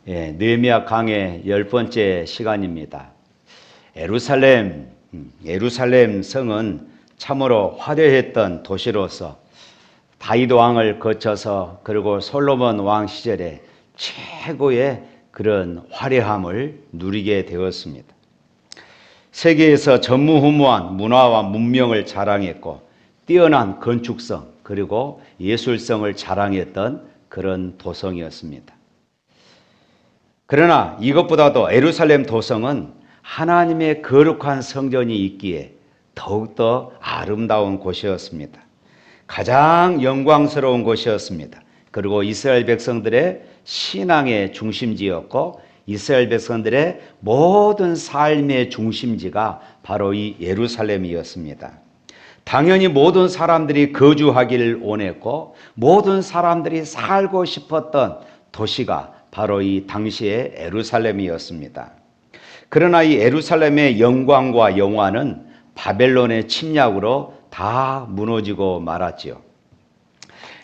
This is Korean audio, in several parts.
느헤미야 강의 10번째 시간입니다. 예루살렘 성은 참으로 화려했던 도시로서 다윗 왕을 거쳐서 그리고 솔로몬 왕 시절에 최고의 그런 화려함을 누리게 되었습니다. 세계에서 전무후무한 문화와 문명을 자랑했고 뛰어난 건축성 그리고 예술성을 자랑했던 그런 도성이었습니다. 그러나 이것보다도 예루살렘 도성은 하나님의 거룩한 성전이 있기에 더욱더 아름다운 곳이었습니다. 가장 영광스러운 곳이었습니다. 그리고 이스라엘 백성들의 신앙의 중심지였고 이스라엘 백성들의 모든 삶의 중심지가 바로 이 예루살렘이었습니다. 당연히 모든 사람들이 거주하기를 원했고 모든 사람들이 살고 싶었던 도시가 바로 이 당시의 예루살렘이었습니다. 그러나 이 예루살렘의 영광과 영화는 바벨론의 침략으로 다 무너지고 말았지요.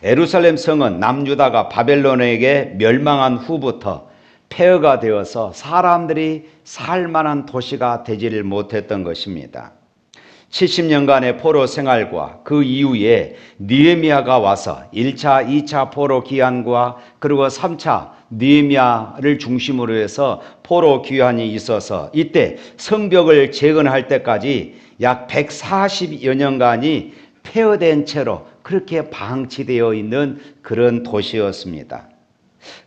예루살렘 성은 남유다가 바벨론에게 멸망한 후부터 폐허가 되어서 사람들이 살만한 도시가 되지를 못했던 것입니다. 70년간의 포로 생활과 그 이후에 느헤미야가 와서 1차, 2차 포로 귀환과 그리고 3차 느헤미야를 중심으로 해서 포로 귀환이 있어서 이때 성벽을 재건할 때까지 약 140여 년간이 폐허된 채로 그렇게 방치되어 있는 그런 도시였습니다.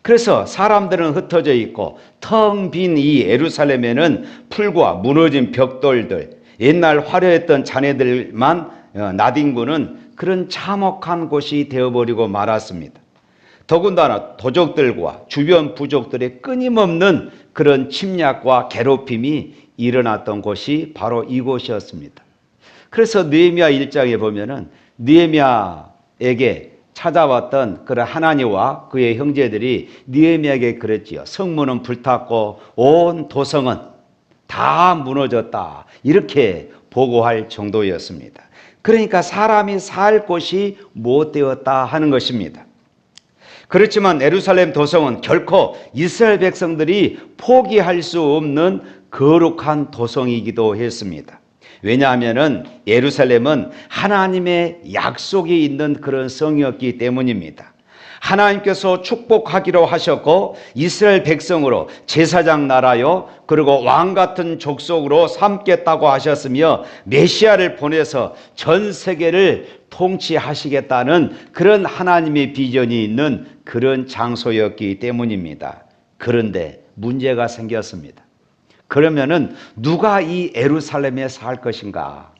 그래서 사람들은 흩어져 있고 텅 빈 이 예루살렘에는 풀과 무너진 벽돌들, 옛날 화려했던 자네들만 나뒹구는 그런 참혹한 곳이 되어버리고 말았습니다. 더군다나 도적들과 주변 부족들의 끊임없는 그런 침략과 괴롭힘이 일어났던 곳이 바로 이곳이었습니다. 그래서 느헤미야 1장에 보면은 느헤미야에게 찾아왔던 그런 하나니와 그의 형제들이 느헤미야에게 그랬지요. 성문은 불탔고 온 도성은 다 무너졌다. 이렇게 보고할 정도였습니다. 그러니까 사람이 살 곳이 못 되었다 하는 것입니다. 그렇지만 예루살렘 도성은 결코 이스라엘 백성들이 포기할 수 없는 거룩한 도성이기도 했습니다. 왜냐하면 예루살렘은 하나님의 약속이 있는 그런 성이었기 때문입니다. 하나님께서 축복하기로 하셨고 이스라엘 백성으로 제사장 나라요 그리고 왕 같은 족속으로 삼겠다고 하셨으며 메시아를 보내서 전 세계를 통치하시겠다는 그런 하나님의 비전이 있는 그런 장소였기 때문입니다. 그런데 문제가 생겼습니다. 그러면은 누가 이 예루살렘에 살 것인가?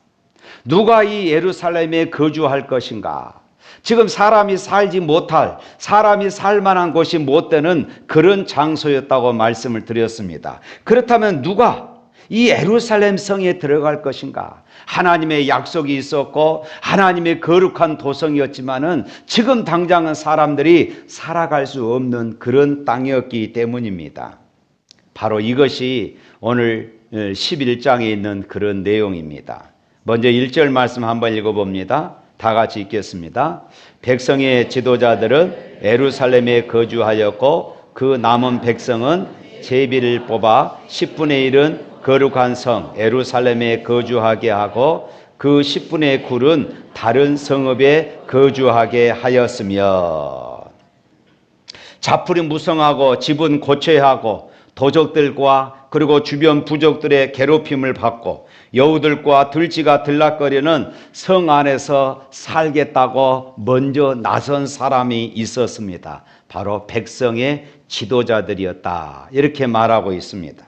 누가 이 예루살렘에 거주할 것인가? 지금 사람이 살지 못할, 사람이 살 만한 곳이 못 되는 그런 장소였다고 말씀을 드렸습니다. 그렇다면 누가 이 예루살렘 성에 들어갈 것인가? 하나님의 약속이 있었고 하나님의 거룩한 도성이었지만은 지금 당장은 사람들이 살아갈 수 없는 그런 땅이었기 때문입니다. 바로 이것이 오늘 11장에 있는 그런 내용입니다. 먼저 1절 말씀 한번 읽어봅니다. 다 같이 읽겠습니다. 백성의 지도자들은 예루살렘에 거주하였고 그 남은 백성은 제비를 뽑아 10분의 1은 거룩한 성 예루살렘에 거주하게 하고 그 10분의 9는 다른 성읍에 거주하게 하였으며 자풀이 무성하고 집은 고쳐하고 도적들과 그리고 주변 부족들의 괴롭힘을 받고 여우들과 들쥐가 들락거리는 성 안에서 살겠다고 먼저 나선 사람이 있었습니다. 바로 백성의 지도자들이었다. 이렇게 말하고 있습니다.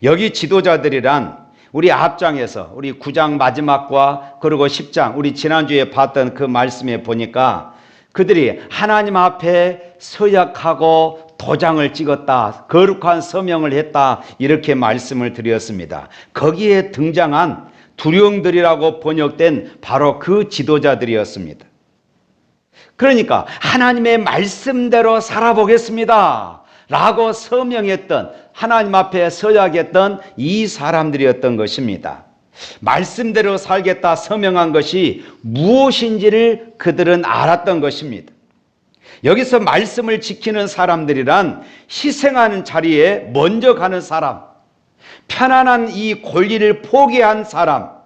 여기 지도자들이란 우리 앞장에서 우리 9장 마지막과 그리고 10장 우리 지난주에 봤던 그 말씀에 보니까 그들이 하나님 앞에 서약하고 도장을 찍었다. 거룩한 서명을 했다. 이렇게 말씀을 드렸습니다. 거기에 등장한 두령들이라고 번역된 바로 그 지도자들이었습니다. 그러니까 하나님의 말씀대로 살아보겠습니다. 라고 서명했던 하나님 앞에 서약했던 이 사람들이었던 것입니다. 말씀대로 살겠다 서명한 것이 무엇인지를 그들은 알았던 것입니다. 여기서 말씀을 지키는 사람들이란 희생하는 자리에 먼저 가는 사람, 편안한 이 권리를 포기한 사람,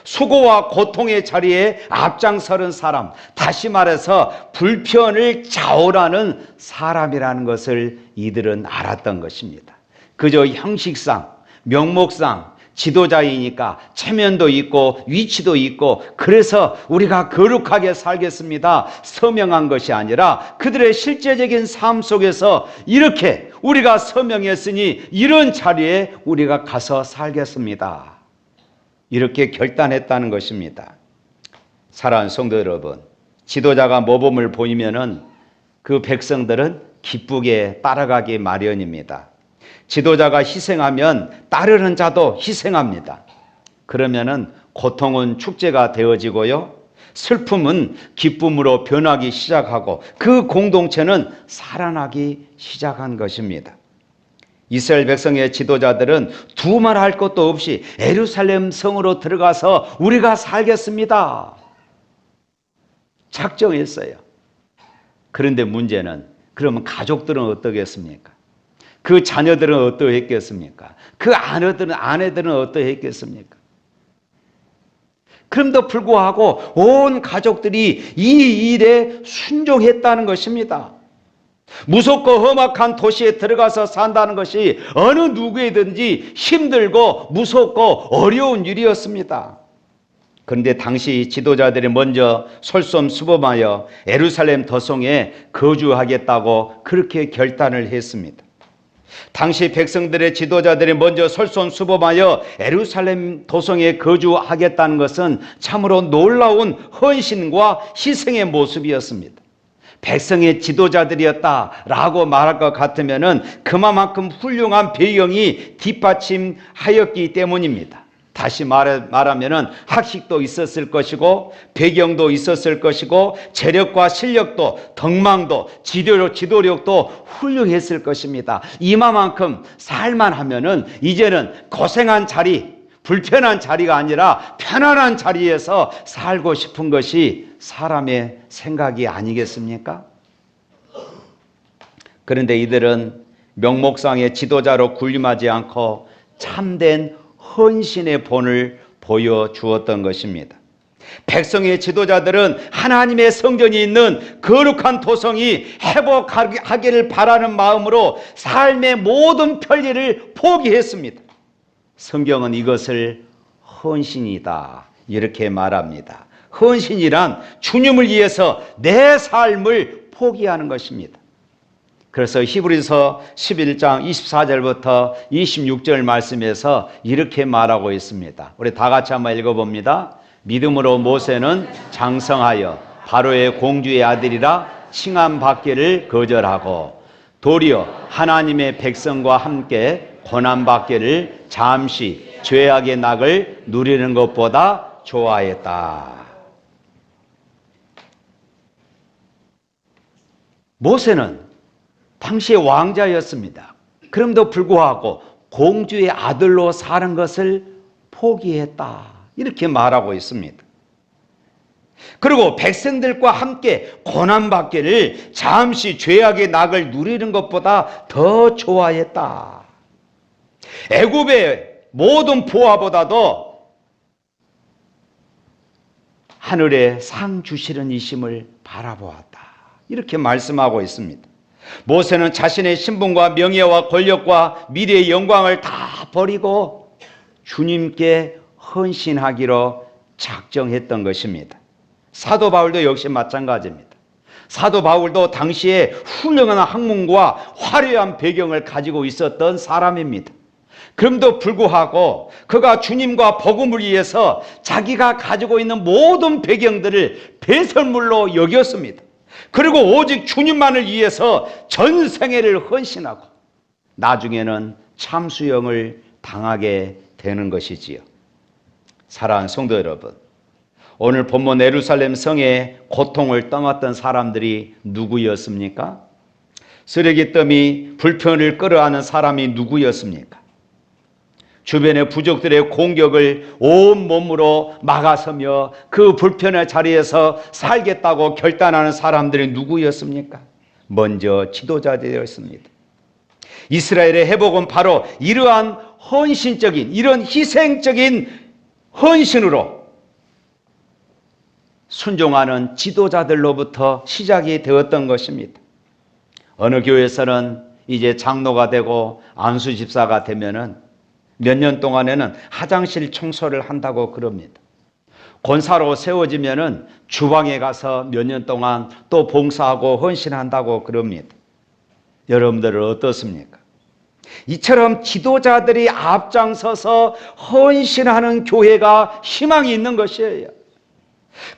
수고와 고통의 자리에 앞장서는 사람, 다시 말해서 불편을 좌우하는 사람이라는 것을 이들은 알았던 것입니다. 그저 형식상, 명목상 지도자이니까 체면도 있고 위치도 있고 그래서 우리가 거룩하게 살겠습니다 서명한 것이 아니라 그들의 실제적인 삶 속에서 이렇게 우리가 서명했으니 이런 자리에 우리가 가서 살겠습니다, 이렇게 결단했다는 것입니다. 사랑하는 성도 여러분, 지도자가 모범을 보이면은 그 백성들은 기쁘게 따라가기 마련입니다. 지도자가 희생하면 따르는 자도 희생합니다. 그러면은 고통은 축제가 되어지고요, 슬픔은 기쁨으로 변하기 시작하고 그 공동체는 살아나기 시작한 것입니다. 이스라엘 백성의 지도자들은 두말할 것도 없이 예루살렘 성으로 들어가서 우리가 살겠습니다 작정했어요. 그런데 문제는 그러면 가족들은 어떠겠습니까? 그 자녀들은 어떠했겠습니까? 그 아내들은 어떠했겠습니까? 그럼에도 불구하고 온 가족들이 이 일에 순종했다는 것입니다. 무섭고 험악한 도시에 들어가서 산다는 것이 어느 누구에든지 힘들고 무섭고 어려운 일이었습니다. 그런데 당시 지도자들이 먼저 솔선수범하여 예루살렘 도성에 거주하겠다고 그렇게 결단을 했습니다. 당시 백성들의 지도자들이 먼저 솔선수범하여 예루살렘 도성에 거주하겠다는 것은 참으로 놀라운 헌신과 희생의 모습이었습니다. 백성의 지도자들이었다라고 말할 것 같으면 그만큼 훌륭한 배경이 뒷받침하였기 때문입니다. 다시 말하면 학식도 있었을 것이고 배경도 있었을 것이고 재력과 실력도 덕망도 지도력도 훌륭했을 것입니다. 이만큼 살만하면은 이제는 고생한 자리, 불편한 자리가 아니라 편안한 자리에서 살고 싶은 것이 사람의 생각이 아니겠습니까? 그런데 이들은 명목상의 지도자로 군림하지 않고 참된 헌신의 본을 보여주었던 것입니다. 백성의 지도자들은 하나님의 성전이 있는 거룩한 도성이 회복하기를 바라는 마음으로 삶의 모든 편리를 포기했습니다. 성경은 이것을 헌신이다 이렇게 말합니다. 헌신이란 주님을 위해서 내 삶을 포기하는 것입니다. 그래서 히브리서 11장 24절부터 26절 말씀에서 이렇게 말하고 있습니다. 우리 다 같이 한번 읽어봅니다. 믿음으로 모세는 장성하여 바로의 공주의 아들이라 칭함받기를 거절하고 도리어 하나님의 백성과 함께 고난받기를 잠시 죄악의 낙을 누리는 것보다 좋아했다. 모세는 당시의 왕자였습니다. 그럼에도 불구하고 공주의 아들로 사는 것을 포기했다 이렇게 말하고 있습니다. 그리고 백성들과 함께 고난받기를 잠시 죄악의 낙을 누리는 것보다 더 좋아했다. 애굽의 모든 보화보다도 하늘의 상 주시는 이심을 바라보았다 이렇게 말씀하고 있습니다. 모세는 자신의 신분과 명예와 권력과 미래의 영광을 다 버리고 주님께 헌신하기로 작정했던 것입니다. 사도 바울도 역시 마찬가지입니다. 사도 바울도 당시에 훌륭한 학문과 화려한 배경을 가지고 있었던 사람입니다. 그럼에도 불구하고 그가 주님과 복음을 위해서 자기가 가지고 있는 모든 배경들을 배설물로 여겼습니다. 그리고 오직 주님만을 위해서 전생애를 헌신하고 나중에는 참수형을 당하게 되는 것이지요. 사랑하는 성도 여러분, 오늘 본문 예루살렘 성에 고통을 떠났던 사람들이 누구였습니까? 쓰레기더미 불편을 끌어안는 사람이 누구였습니까? 주변의 부족들의 공격을 온 몸으로 막아서며 그 불편의 자리에서 살겠다고 결단하는 사람들이 누구였습니까? 먼저 지도자되었습니다. 이스라엘의 회복은 바로 이러한 헌신적인, 이런 희생적인 헌신으로 순종하는 지도자들로부터 시작이 되었던 것입니다. 어느 교회에서는 이제 장로가 되고 안수 집사가 되면은 몇 년 동안에는 화장실 청소를 한다고 그럽니다. 권사로 세워지면은 주방에 가서 몇 년 동안 또 봉사하고 헌신한다고 그럽니다. 여러분들은 어떻습니까? 이처럼 지도자들이 앞장서서 헌신하는 교회가 희망이 있는 것이에요.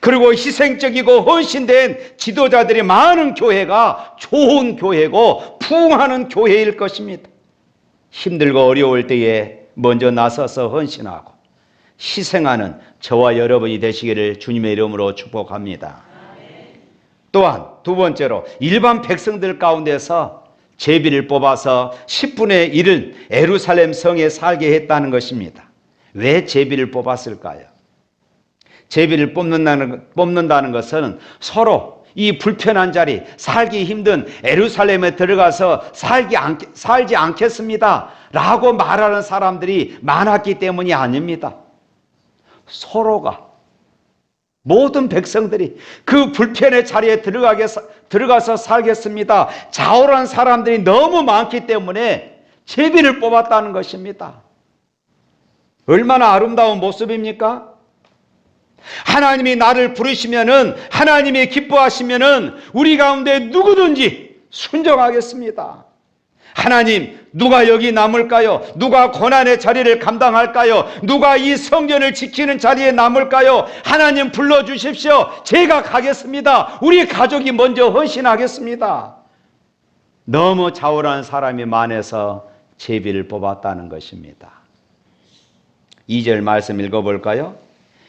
그리고 희생적이고 헌신된 지도자들이 많은 교회가 좋은 교회고 부흥하는 교회일 것입니다. 힘들고 어려울 때에 먼저 나서서 헌신하고 희생하는 저와 여러분이 되시기를 주님의 이름으로 축복합니다. 또한 두 번째로 일반 백성들 가운데서 제비를 뽑아서 10분의 1을 예루살렘 성에 살게 했다는 것입니다. 왜 제비를 뽑았을까요? 제비를 뽑는다는 것은 서로 이 불편한 자리, 살기 힘든 예루살렘에 들어가서 살지 않겠습니다 라고 말하는 사람들이 많았기 때문이 아닙니다. 서로가, 모든 백성들이 그 불편의 자리에 들어가서 살겠습니다. 자오란 사람들이 너무 많기 때문에 제비를 뽑았다는 것입니다. 얼마나 아름다운 모습입니까? 하나님이 나를 부르시면은, 하나님이 기뻐하시면은 우리 가운데 누구든지 순종하겠습니다. 하나님, 누가 여기 남을까요? 누가 고난의 자리를 감당할까요? 누가 이 성전을 지키는 자리에 남을까요? 하나님 불러주십시오. 제가 가겠습니다. 우리 가족이 먼저 헌신하겠습니다. 너무 자원한 사람이 많아서 제비를 뽑았다는 것입니다. 2절 말씀 읽어볼까요?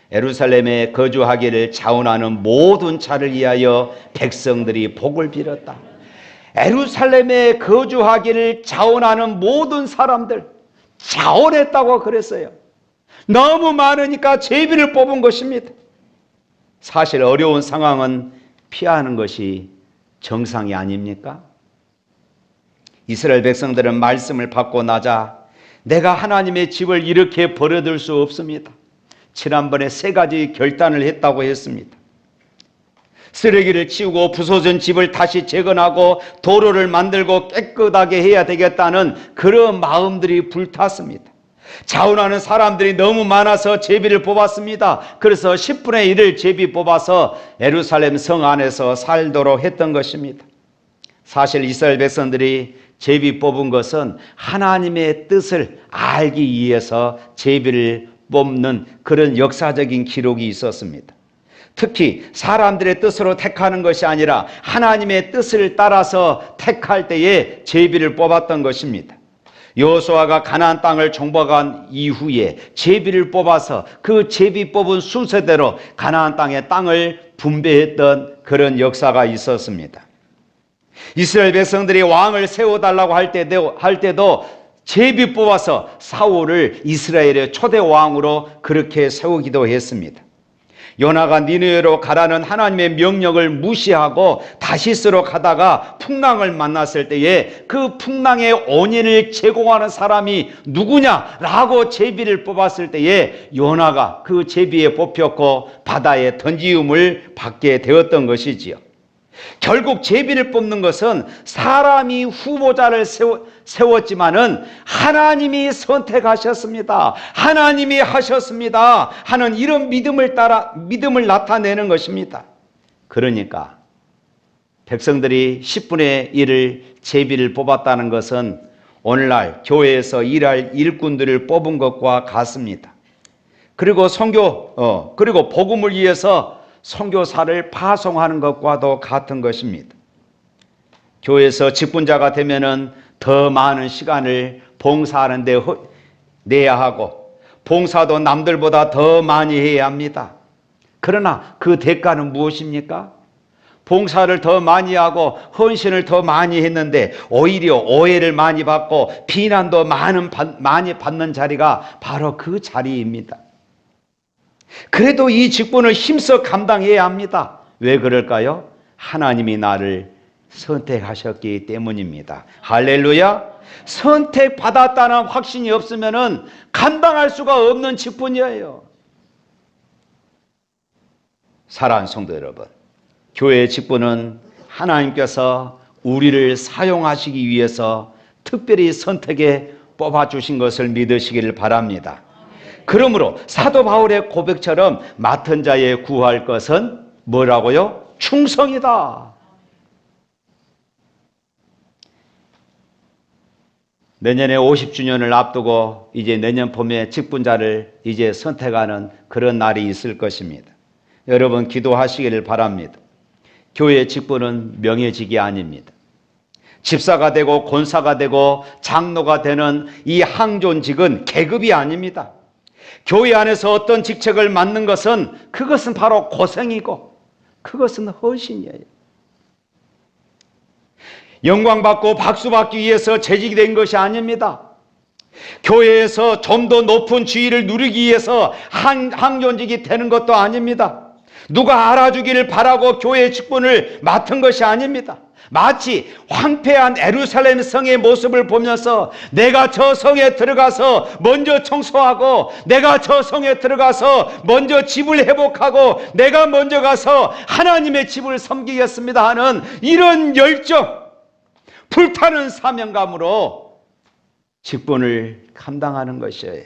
예루살렘에 거주하기를 자원하는 모든 자를 위하여 백성들이 복을 빌었다. 예루살렘에 거주하기를 자원하는 모든 사람들, 자원했다고 그랬어요. 너무 많으니까 제비를 뽑은 것입니다. 사실 어려운 상황은 피하는 것이 정상이 아닙니까? 이스라엘 백성들은 말씀을 받고 나자 내가 하나님의 집을 이렇게 버려둘 수 없습니다. 지난번에 3가지 결단을 했다고 했습니다. 쓰레기를 치우고 부서진 집을 다시 재건하고 도로를 만들고 깨끗하게 해야 되겠다는 그런 마음들이 불탔습니다. 자원하는 사람들이 너무 많아서 제비를 뽑았습니다. 그래서 10분의 1을 제비 뽑아서 예루살렘 성 안에서 살도록 했던 것입니다. 사실 이스라엘 백성들이 제비 뽑은 것은 하나님의 뜻을 알기 위해서 제비를 뽑는 그런 역사적인 기록이 있었습니다. 특히 사람들의 뜻으로 택하는 것이 아니라 하나님의 뜻을 따라서 택할 때에 제비를 뽑았던 것입니다. 여호수아가 가나안 땅을 정복한 이후에 제비를 뽑아서 그 제비 뽑은 순서대로 가나안 땅의 땅을 분배했던 그런 역사가 있었습니다. 이스라엘 백성들이 왕을 세워달라고 할 때도 제비 뽑아서 사울을 이스라엘의 초대 왕으로 그렇게 세우기도 했습니다. 요나가 니느웨로 가라는 하나님의 명령을 무시하고 다시스로 가다가 풍랑을 만났을 때에 그 풍랑의 원인을 제공하는 사람이 누구냐라고 제비를 뽑았을 때에 요나가 그 제비에 뽑혔고 바다에 던지움을 받게 되었던 것이지요. 결국 제비를 뽑는 것은 사람이 후보자를 세웠지만은 하나님이 선택하셨습니다. 하나님이 하셨습니다. 하는 이런 믿음을 나타내는 것입니다. 그러니까 백성들이 10분의 1을 제비를 뽑았다는 것은 오늘날 교회에서 일할 일꾼들을 뽑은 것과 같습니다. 그리고 그리고 복음을 위해서 선교사를 파송하는 것과도 같은 것입니다. 교회에서 직분자가 되면은 더 많은 시간을 봉사하는 데 내야 하고 봉사도 남들보다 더 많이 해야 합니다. 그러나 그 대가는 무엇입니까? 봉사를 더 많이 하고 헌신을 더 많이 했는데 오히려 오해를 많이 받고 비난도 많이 받는 자리가 바로 그 자리입니다. 그래도 이 직분을 힘써 감당해야 합니다. 왜 그럴까요? 하나님이 나를 선택하셨기 때문입니다. 할렐루야. 선택받았다는 확신이 없으면 감당할 수가 없는 직분이에요. 사랑하는 성도 여러분, 교회의 직분은 하나님께서 우리를 사용하시기 위해서 특별히 선택에 뽑아주신 것을 믿으시기를 바랍니다. 그러므로 사도 바울의 고백처럼 맡은 자에 구할 것은 뭐라고요? 충성이다. 내년에 50주년을 앞두고 이제 내년 봄에 직분자를 이제 선택하는 그런 날이 있을 것입니다. 여러분 기도하시기를 바랍니다. 교회의 직분은 명예직이 아닙니다. 집사가 되고 권사가 되고 장로가 되는 이 항존직은 계급이 아닙니다. 교회 안에서 어떤 직책을 맡는 것은 그것은 바로 고생이고 그것은 헌신이에요. 영광받고 박수받기 위해서 재직이 된 것이 아닙니다. 교회에서 좀 더 높은 지위를 누리기 위해서 항존직이 되는 것도 아닙니다. 누가 알아주기를 바라고 교회의 직분을 맡은 것이 아닙니다. 마치 황폐한 예루살렘 성의 모습을 보면서 내가 저 성에 들어가서 먼저 청소하고 내가 저 성에 들어가서 먼저 집을 회복하고 내가 먼저 가서 하나님의 집을 섬기겠습니다 하는 이런 열정, 불타는 사명감으로 직분을 감당하는 것이에요.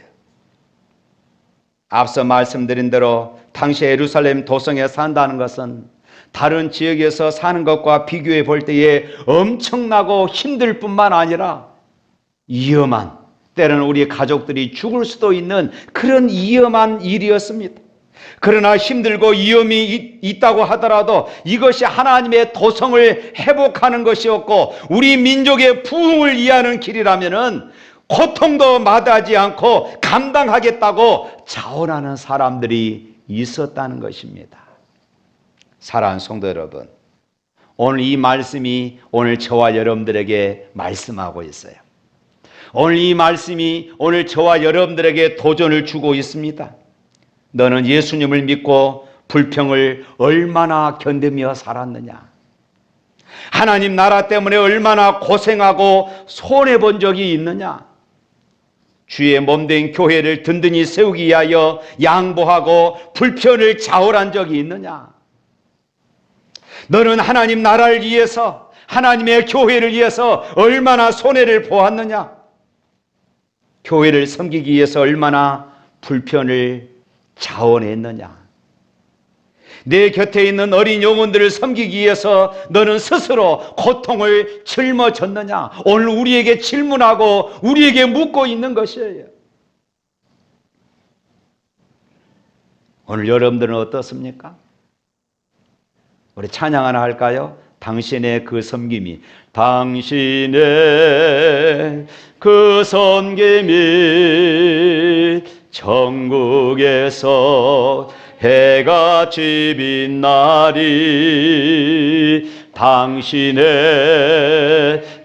앞서 말씀드린 대로 당시 예루살렘 도성에 산다는 것은 다른 지역에서 사는 것과 비교해 볼 때에 엄청나고 힘들 뿐만 아니라 위험한, 때로는 우리 가족들이 죽을 수도 있는 그런 위험한 일이었습니다. 그러나 힘들고 위험이 있다고 하더라도 이것이 하나님의 도성을 회복하는 것이었고 우리 민족의 부흥을 위하는 길이라면은 고통도 마다하지 않고 감당하겠다고 자원하는 사람들이 있었다는 것입니다. 사랑하는 성도 여러분, 오늘 이 말씀이 오늘 저와 여러분들에게 말씀하고 있어요. 오늘 이 말씀이 오늘 저와 여러분들에게 도전을 주고 있습니다. 너는 예수님을 믿고 불평을 얼마나 견디며 살았느냐? 하나님 나라 때문에 얼마나 고생하고 손해본 적이 있느냐? 주의 몸된 교회를 든든히 세우기 위하여 양보하고 불편을 자월한 적이 있느냐? 너는 하나님 나라를 위해서 하나님의 교회를 위해서 얼마나 손해를 보았느냐? 교회를 섬기기 위해서 얼마나 불편을 자원했느냐? 내 곁에 있는 어린 영혼들을 섬기기 위해서 너는 스스로 고통을 짊어졌느냐? 오늘 우리에게 질문하고 우리에게 묻고 있는 것이에요. 오늘 여러분들은 어떻습니까? 우리 찬양 하나 할까요? 당신의 그 섬김이, 당신의 그 섬김이 천국에서 해같이 빛나리. 당신의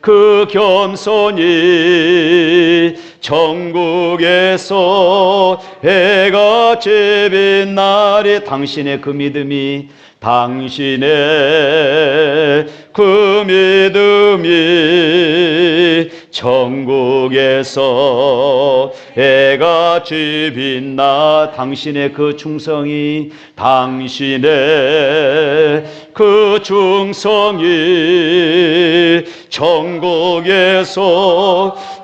그 겸손이 천국에서 해같이 빛나리. 당신의 그 믿음이, 당신의 그 믿음이 천국에서 해같이 빛나. 당신의 그 충성이, 당신의 그 충성이 천국에서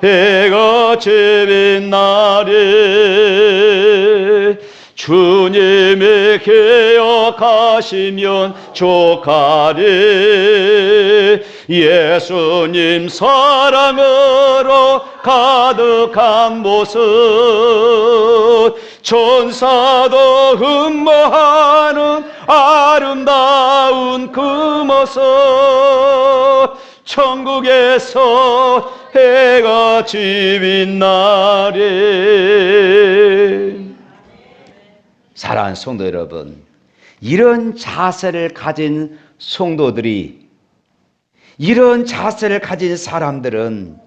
해같이 빛나리. 주님이 기억하시면 족하리. 예수님 사랑으로 가득한 모습, 천사도 흠모하는 아름다운 그 모습, 천국에서 해같이 빛나리. 사랑하는 성도 여러분, 이런 자세를 가진 성도들이, 이런 자세를 가진 사람들은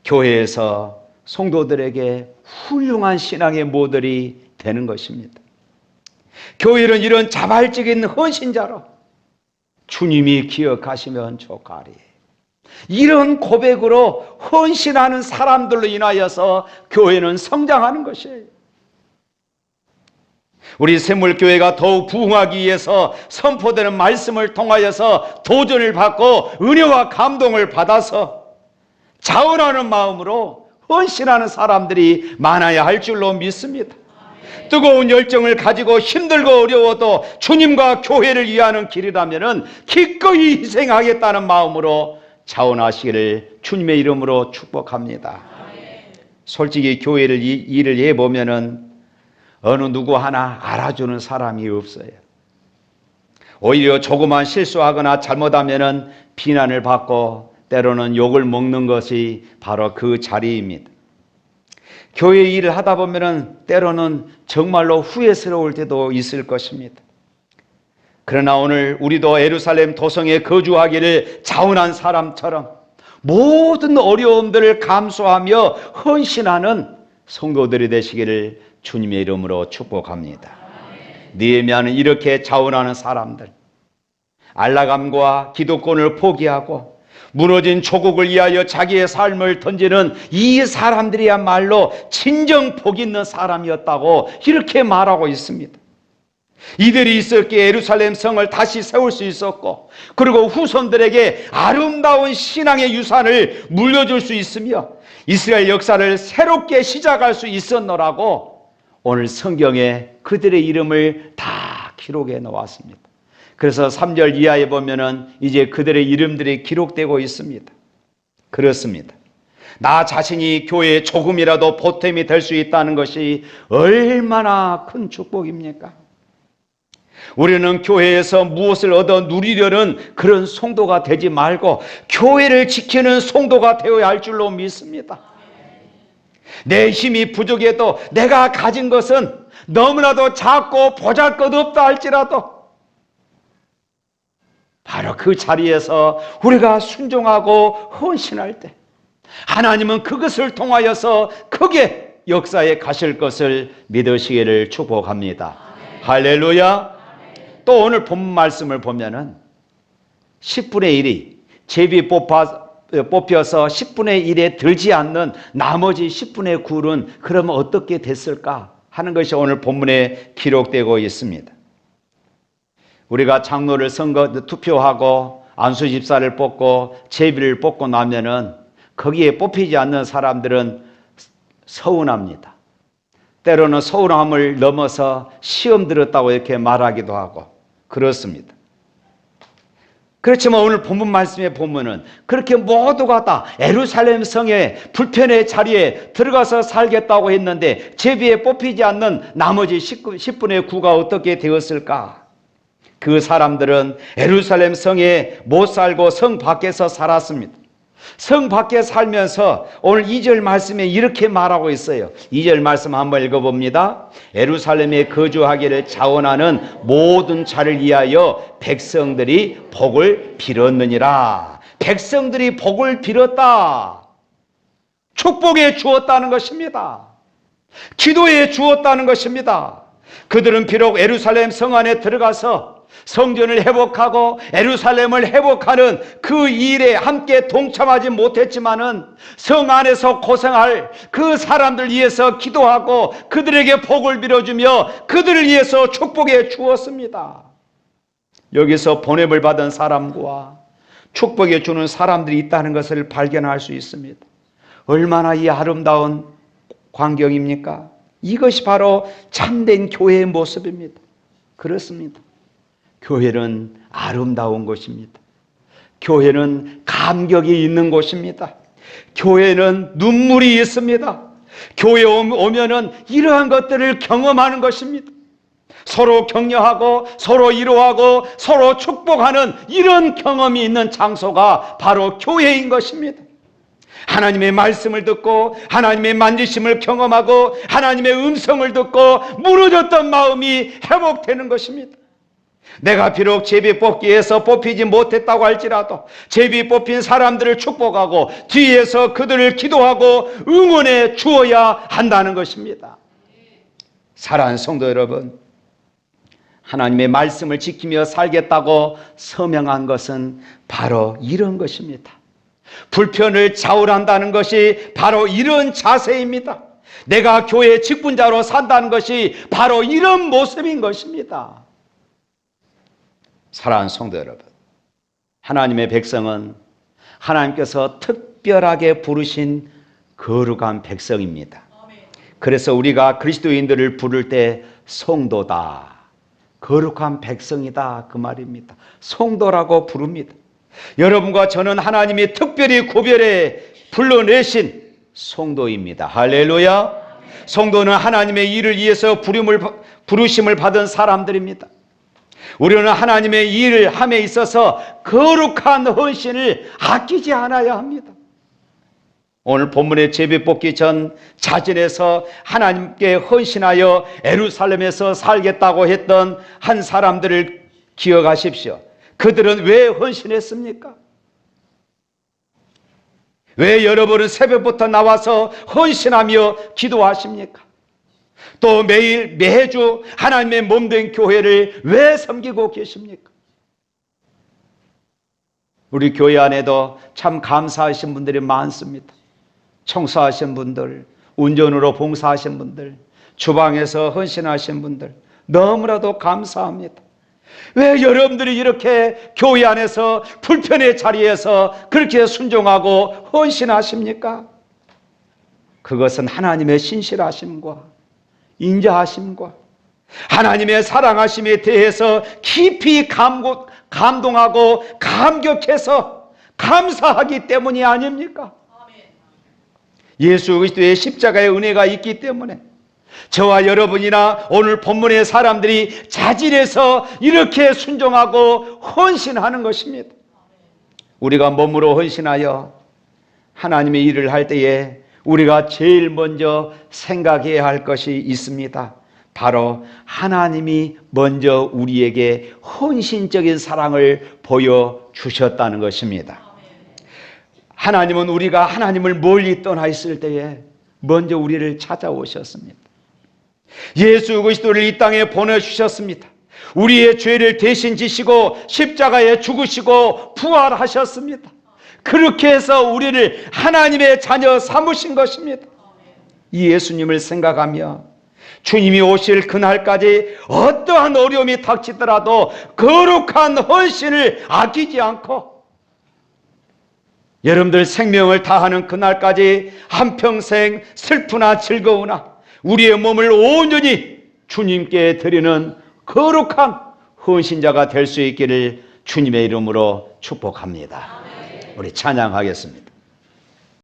교회에서 성도들에게 훌륭한 신앙의 모델이 되는 것입니다. 교회는 이런 자발적인 헌신자로 주님이 기억하시면 좋가리. 이런 고백으로 헌신하는 사람들로 인하여서 교회는 성장하는 것이에요. 우리 샘물교회가 더욱 부흥하기 위해서 선포되는 말씀을 통하여서 도전을 받고 은혜와 감동을 받아서 자원하는 마음으로 헌신하는 사람들이 많아야 할 줄로 믿습니다. 뜨거운 열정을 가지고 힘들고 어려워도 주님과 교회를 위하는 길이라면 기꺼이 희생하겠다는 마음으로 자원하시기를 주님의 이름으로 축복합니다. 솔직히 교회를 일을 해보면은 어느 누구 하나 알아주는 사람이 없어요. 오히려 조그만 실수하거나 잘못하면은 비난을 받고 때로는 욕을 먹는 것이 바로 그 자리입니다. 교회 일을 하다 보면은 때로는 정말로 후회스러울 때도 있을 것입니다. 그러나 오늘 우리도 예루살렘 도성에 거주하기를 자원한 사람처럼 모든 어려움들을 감수하며 헌신하는 성도들이 되시기를 주님의 이름으로 축복합니다. 느헤미야는 이렇게 자원하는 사람들, 안락함과 기득권을 포기하고 무너진 조국을 위하여 자기의 삶을 던지는 이 사람들이야말로 진정 복 있는 사람이었다고 이렇게 말하고 있습니다. 이들이 있었기에 예루살렘 성을 다시 세울 수 있었고, 그리고 후손들에게 아름다운 신앙의 유산을 물려줄 수 있으며 이스라엘 역사를 새롭게 시작할 수 있었노라고 오늘 성경에 그들의 이름을 다 기록해 놓았습니다. 그래서 3절 이하에 보면은 이제 그들의 이름들이 기록되고 있습니다. 그렇습니다. 나 자신이 교회에 조금이라도 보탬이 될 수 있다는 것이 얼마나 큰 축복입니까? 우리는 교회에서 무엇을 얻어 누리려는 그런 성도가 되지 말고 교회를 지키는 성도가 되어야 할 줄로 믿습니다. 내 힘이 부족해도 내가 가진 것은 너무나도 작고 보잘것없다 할지라도 바로 그 자리에서 우리가 순종하고 헌신할 때 하나님은 그것을 통하여서 크게 역사에 가실 것을 믿으시기를 축복합니다. 할렐루야. 또 오늘 본문 말씀을 보면은 10분의 1이 제비 뽑혀서 10분의 1에 들지 않는 나머지 10분의 9는 그러면 어떻게 됐을까 하는 것이 오늘 본문에 기록되고 있습니다. 우리가 장로를 투표하고 안수 집사를 뽑고 제비를 뽑고 나면은 거기에 뽑히지 않는 사람들은 서운합니다. 때로는 서운함을 넘어서 시험 들었다고 이렇게 말하기도 하고 그렇습니다. 그렇지만 오늘 본문 말씀에 보면은 그렇게 모두가 다 예루살렘 성의 불편의 자리에 들어가서 살겠다고 했는데 제비에 뽑히지 않는 나머지 10분의 9가 어떻게 되었을까? 그 사람들은 예루살렘 성에 못 살고 성 밖에서 살았습니다. 성 밖에 살면서 오늘 2절 말씀에 이렇게 말하고 있어요. 2절 말씀 한번 읽어봅니다. 예루살렘에 거주하기를 자원하는 모든 자를 위하여 백성들이 복을 빌었느니라. 백성들이 복을 빌었다. 축복해 주었다는 것입니다. 기도해 주었다는 것입니다. 그들은 비록 예루살렘 성 안에 들어가서 성전을 회복하고 예루살렘을 회복하는 그 일에 함께 동참하지 못했지만은 성 안에서 고생할 그 사람들 위해서 기도하고 그들에게 복을 빌어주며 그들을 위해서 축복해 주었습니다. 여기서 보냄을 받은 사람과 축복해 주는 사람들이 있다는 것을 발견할 수 있습니다. 얼마나 이 아름다운 광경입니까? 이것이 바로 참된 교회의 모습입니다. 그렇습니다. 교회는 아름다운 곳입니다. 교회는 감격이 있는 곳입니다. 교회는 눈물이 있습니다. 교회에 오면은 이러한 것들을 경험하는 것입니다. 서로 격려하고 서로 위로하고 서로 축복하는 이런 경험이 있는 장소가 바로 교회인 것입니다. 하나님의 말씀을 듣고 하나님의 만지심을 경험하고 하나님의 음성을 듣고 무너졌던 마음이 회복되는 것입니다. 내가 비록 제비 뽑기에서 뽑히지 못했다고 할지라도 제비 뽑힌 사람들을 축복하고 뒤에서 그들을 기도하고 응원해 주어야 한다는 것입니다. 사랑하는 성도 여러분, 하나님의 말씀을 지키며 살겠다고 서명한 것은 바로 이런 것입니다. 불편을 자울한다는 것이 바로 이런 자세입니다. 내가 교회 직분자로 산다는 것이 바로 이런 모습인 것입니다. 사랑하는 성도 여러분, 하나님의 백성은 하나님께서 특별하게 부르신 거룩한 백성입니다. 그래서 우리가 그리스도인들을 부를 때 성도다, 거룩한 백성이다, 그 말입니다. 성도라고 부릅니다. 여러분과 저는 하나님이 특별히 구별해 불러내신 성도입니다. 할렐루야. 성도는 하나님의 일을 위해서 부르심을 받은 사람들입니다. 우리는 하나님의 일을 함에 있어서 거룩한 헌신을 아끼지 않아야 합니다. 오늘 본문의 제비 뽑기 전 자진해서 하나님께 헌신하여 예루살렘에서 살겠다고 했던 한 사람들을 기억하십시오. 그들은 왜 헌신했습니까? 왜 여러분은 새벽부터 나와서 헌신하며 기도하십니까? 또 매주 하나님의 몸된 교회를 왜 섬기고 계십니까? 우리 교회 안에도 참 감사하신 분들이 많습니다. 청소하신 분들, 운전으로 봉사하신 분들, 주방에서 헌신하신 분들, 너무나도 감사합니다. 왜 여러분들이 이렇게 교회 안에서 불편의 자리에서 그렇게 순종하고 헌신하십니까? 그것은 하나님의 신실하심과 인자하심과 하나님의 사랑하심에 대해서 깊이 감동하고 감격해서 감사하기 때문이 아닙니까? 예수 그리스도의 십자가의 은혜가 있기 때문에 저와 여러분이나 오늘 본문의 사람들이 자진해서 이렇게 순종하고 헌신하는 것입니다. 우리가 몸으로 헌신하여 하나님의 일을 할 때에 우리가 제일 먼저 생각해야 할 것이 있습니다. 바로 하나님이 먼저 우리에게 헌신적인 사랑을 보여주셨다는 것입니다. 하나님은 우리가 하나님을 멀리 떠나 있을 때에 먼저 우리를 찾아오셨습니다. 예수 그리스도를 이 땅에 보내주셨습니다. 우리의 죄를 대신 지시고 십자가에 죽으시고 부활하셨습니다. 그렇게 해서 우리를 하나님의 자녀 삼으신 것입니다. 이 예수님을 생각하며 주님이 오실 그날까지 어떠한 어려움이 닥치더라도 거룩한 헌신을 아끼지 않고 여러분들 생명을 다하는 그날까지 한평생 슬프나 즐거우나 우리의 몸을 온전히 주님께 드리는 거룩한 헌신자가 될 수 있기를 주님의 이름으로 축복합니다. 우리 찬양하겠습니다.